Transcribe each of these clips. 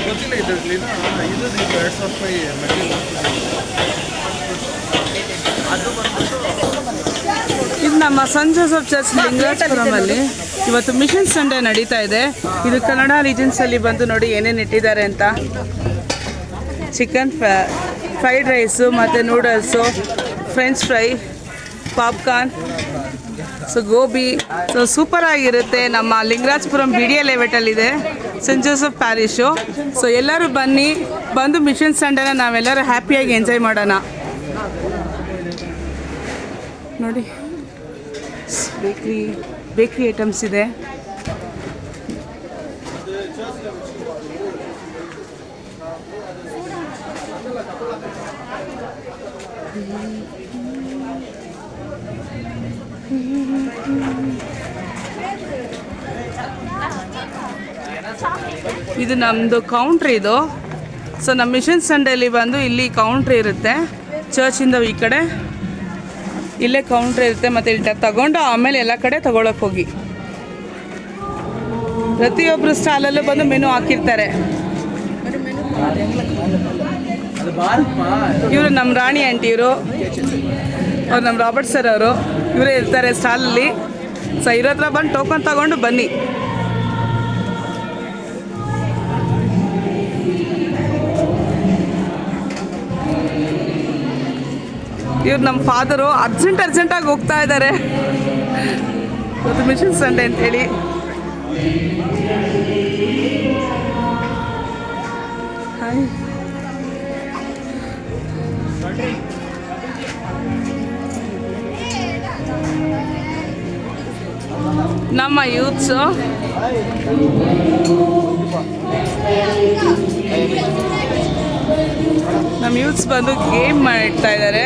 ಗೊತ್ತಿಲ್ಲ ಇದರಲ್ಲಿ ಇದು 2,000 ರೂಪಾಯಿ ಮೆಟೀರಿಯಲ್ ಅದು ಬಂದ್ಬಿಟ್ಟು ಇದು ನಮ್ಮ ಸೆಂಟ್ ಜೋಸೆಫ್ ಚರ್ಚ್ ಲಿಂಗರಾಜಪುರಮಲ್ಲಿ ಇವತ್ತು ಮಿಷನ್ ಸಂಡೇ ನಡೀತಾ ಇದೆ. ಇದು ಕನ್ನಡ ರೀಜನ್ಸಲ್ಲಿ ಬಂದು ನೋಡಿ ಏನೇನು ಇಟ್ಟಿದ್ದಾರೆ ಅಂತ. ಚಿಕನ್ ಫ್ರೈಡ್ ರೈಸು ಮತ್ತು noodles, French fry, popcorn, so gobi, so super ಆಗಿರುತ್ತೆ. ನಮ್ಮ ಲಿಂಗರಾಜಪುರಂ BDA ಲೇಔಟಲ್ಲಿದೆ ಸೆಂಟ್ ಜೋಸೆಫ್ ಪ್ಯಾರಿಶು. ಸೊ ಎಲ್ಲರೂ ಬಂದು ಮಿಷನ್ ಸಂಡೇನ ನಾವೆಲ್ಲರೂ ಹ್ಯಾಪಿಯಾಗಿ ಎಂಜಾಯ್ ಮಾಡೋಣ. ನೋಡಿ ಬೇಕ್ರಿ ಐಟಮ್ಸ್ ಇದೆ. ಇದು ನಮ್ಮದು ಕೌಂಟ್ರ್ ಇದು. ಸೊ ನಮ್ಮ ಮಿಷನ್ ಸಂಡೇಲಿ ಬಂದು ಇಲ್ಲಿ ಕೌಂಟ್ರ್ ಇರುತ್ತೆ. ಚರ್ಚಿಂದ ಈ ಕಡೆ ಇಲ್ಲೇ ಕೌಂಟ್ರ್ ಇರುತ್ತೆ. ಮತ್ತು ಇಲ್ಲಿ ತಗೊಂಡು ಆಮೇಲೆ ಎಲ್ಲ ಕಡೆ ತೊಗೊಳಕ್ಕೆ ಹೋಗಿ. ಪ್ರತಿಯೊಬ್ಬರು ಸ್ಟಾಲಲ್ಲೂ ಬಂದು ಮೆನು ಹಾಕಿರ್ತಾರೆ. ಇವರು ನಮ್ಮ ರಾಣಿ ಆಂಟಿ, ಅವ್ರು ನಮ್ಮ ರಾಬರ್ಟ್ ಸರ್ ಅವರು, ಇವರೇ ಇರ್ತಾರೆ ಸ್ಟಾಲಲ್ಲಿ. ಸೊ ಇವ್ರ ಹತ್ರ ಬಂದು ಟೋಕನ್ ತಗೊಂಡು ಬನ್ನಿ. ಇವ್ರು ನಮ್ಮ ಫಾದರು ಅರ್ಜೆಂಟಾಗಿ ಹೋಗ್ತಾ ಇದ್ದಾರೆ ಇವತ್ತು ಮಿಷನ್ ಸಂಡೇ ಅಂತೇಳಿ. ಹಾಯ್, ನಮ್ಮ ಯೂತ್ಸು ಬಂದು ಗೇಮ್ ಮಾಡ್ತಾ ಇದ್ದಾರೆ.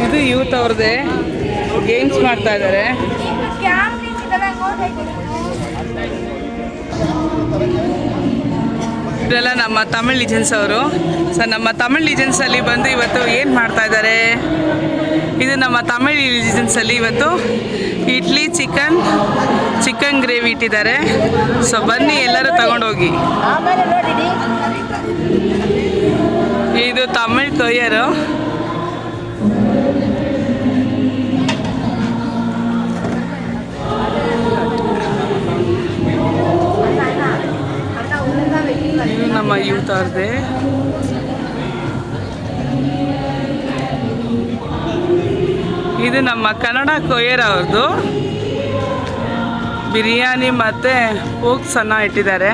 ಇದು ಯೂತ್ ಅವ್ರದ್ದೇ ಗೇಮ್ಸ್ ಮಾಡ್ತಾ ಇದ್ದಾರೆ. ಇವರೆಲ್ಲ ನಮ್ಮ ತಮಿಳ್ ಲಿಜೆನ್ಸ್ ಅವರು. ಸೊ ನಮ್ಮ ತಮಿಳ್ ಲಿಜೆನ್ಸಲ್ಲಿ ಬಂದು ಇವತ್ತು ಏನು ಮಾಡ್ತಾ ಇದ್ದಾರೆ, ಇದು ನಮ್ಮ ತಮಿಳ್ ಲಿಜೆನ್ಸಲ್ಲಿ ಇವತ್ತು ಇಡ್ಲಿ ಚಿಕನ್ ಗ್ರೇವಿ ಇಟ್ಟಿದ್ದಾರೆ. ಸೊ ಬನ್ನಿ ಎಲ್ಲರೂ ತಗೊಂಡೋಗಿ. ಇದು ತಮಿಳ್ ಕೊಯ್ಯರು. ಇದು ನಮ್ಮ ಯೂತ್ ಅವ್ರದ್ದೇ. ಇದು ನಮ್ಮ ಕನ್ನಡ ಕೊಯ್ಯರ್ ಅವ್ರದ್ದು. ಬಿರಿಯಾನಿ ಮತ್ತು ಪೋಕ್ ಸಣ್ಣ ಇಟ್ಟಿದ್ದಾರೆ.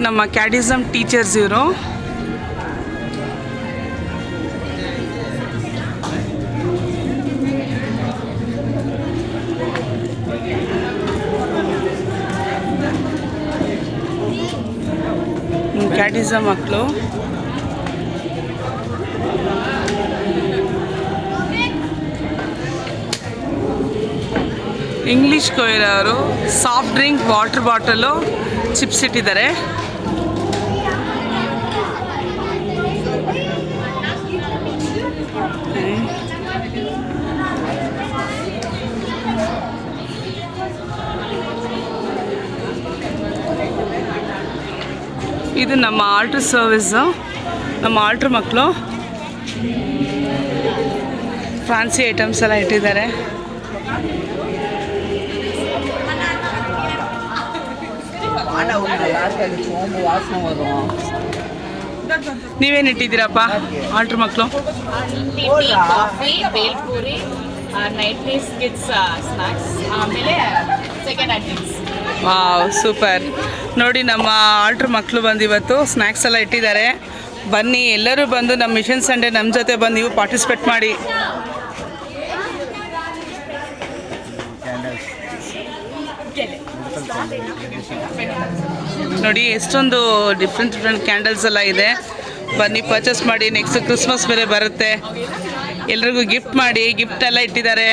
ನಮ್ಮ ಕ್ಯಾಟಿಸಮ್ ಟೀಚರ್ಸ್ ಇವರು. ಕ್ಯಾಟಿಸಮ್ ಮಕ್ಕಳು. ಇಂಗ್ಲೀಷ್ ಕೊಯ್ಯರವರು soft drink, water bottle, chips ಇಟ್ಟಿದ್ದಾರೆ. ಇದು ನಮ್ಮ ಆಲ್ಟ್ರ್ ಸರ್ವಿಸು, ನಮ್ಮ ಆಲ್ಟ್ರ್ ಮಕ್ಕಳು. ಫ್ಯಾನ್ಸಿ ಐಟಮ್ಸ್ ಎಲ್ಲ ಇಟ್ಟಿದ್ದಾರೆ. ನೀವೇನು ಇಟ್ಟಿದ್ದೀರಪ್ಪ ಆಲ್ಟ್ರ್ ಮಕ್ಕಳು? ನೈಟ್ ಕಿಡ್ಸ್ ಸ್ನಾಕ್ಸ್, ಆಮೇಲೆ second hand things. Wow super. ನೋಡಿ ನಮ್ಮ ಆಲ್ಟ್ರ್ ಮಕ್ಕಳು ಬಂದು ಇವತ್ತು ಸ್ನ್ಯಾಕ್ಸ್ ಎಲ್ಲ ಇಟ್ಟಿದ್ದಾರೆ. ಬನ್ನಿ ಎಲ್ಲರೂ ಬಂದು ನಮ್ಮ ಮಿಷನ್ ಸಂಡೇ ನಮ್ಮ ಜೊತೆ ಬಂದು ನೀವು ಪಾರ್ಟಿಸಿಪೇಟ್ ಮಾಡಿ. ನೋಡಿ ಎಷ್ಟೊಂದು ಡಿಫ್ರೆಂಟ್ ಕ್ಯಾಂಡಲ್ಸ್ ಎಲ್ಲ ಇದೆ. ಬನ್ನಿ ಪರ್ಚೇಸ್ ಮಾಡಿ. ನೆಕ್ಸ್ಟ್ ಕ್ರಿಸ್ಮಸ್ ಬೇರೆ ಬರುತ್ತೆ, ಎಲ್ರಿಗೂ ಗಿಫ್ಟ್ ಮಾಡಿ. ಗಿಫ್ಟ್ ಎಲ್ಲ ಇಟ್ಟಿದ್ದಾರೆ.